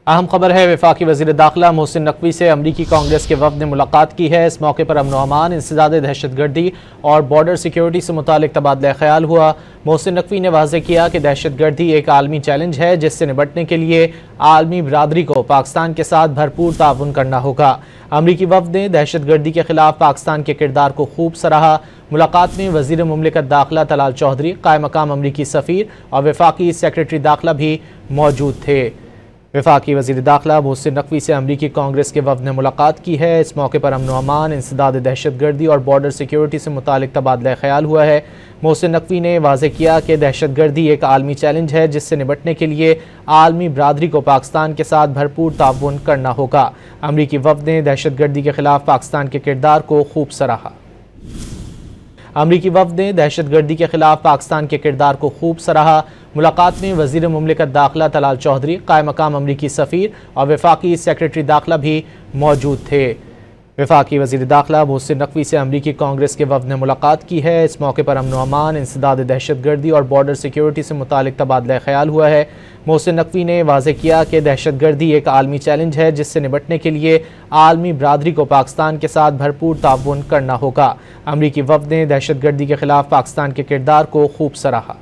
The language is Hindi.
अहम खबर है, वफाकी वज़ीर दाखिला मोहसिन नकवी से अमरीकी कांग्रेस के वफ़द ने मुलाकात की है। इस मौके पर अमन व अमान, इंसदाद दहशतगर्दी और बॉर्डर सिक्योरिटी से मुतालिक तबादला ख्याल हुआ। मोहसिन नकवी ने वाज़ेह किया कि दहशतगर्दी एक आलमी चैलेंज है जिससे निपटने के लिए आलमी बरादरी को पाकिस्तान के साथ भरपूर ताउन करना होगा। अमरीकी वफ़द ने दहशतगर्दी के खिलाफ पाकिस्तान के किरदार को खूब सराहा। मुलाकात में वज़ीर मुमलिकत दाखिला तलाल चौधरी, कायम मकाम अमरीकी सफ़ीर और वफाकी सेक्रेटरी दाखिला भी मौजूद थे। वफाकी वज़ीर दाखिला मोहसिन नकवी से अमरीकी कांग्रेस के वफ़द ने मुलाकात की है। इस मौके पर अमन व अमान, इंसदाद दहशतगर्दी और बॉर्डर सिक्योरिटी से मुतालिक तबादला ख्याल हुआ है। मोहसिन नकवी ने वाज़ेह किया कि दहशतगर्दी एक आलमी चैलेंज है जिससे निपटने के लिए आलमी बरादरी को पाकिस्तान के साथ भरपूर ताउन करना होगा। अमरीकी वफ़द ने दहशतगर्दी के खिलाफ पाकिस्तान के किरदार को खूब सराहा। अमरीकी वफ़द ने दहशतगर्दी के खिलाफ पाकिस्तान के किरदार को खूब सराहा। मुलाकात में वज़ीर मुमलिकत दाखिला तलाल चौधरी, कायम मकाम अमरीकी सफ़ीर और वफाकी सेक्रेटरी दाखिला भी मौजूद थे। वफाकी वज़ीर दाखिला मोहसिन नकवी से अमरीकी कांग्रेस के वफ़द ने मुलाकात की है। इस मौके पर अमन व अमान, इंसदाद दहशतगर्दी और बॉर्डर सिक्योरिटी से मुतालिक तबादला ख्याल हुआ है। मोहसिन नकवी ने वाज़ेह किया कि दहशतगर्दी एक आलमी चैलेंज है जिससे निपटने के लिए आलमी बरादरी को पाकिस्तान के साथ भरपूर ताउन करना होगा। अमरीकी वफ़द ने दहशतगर्दी के खिलाफ पाकिस्तान के किरदार को खूब सराहा।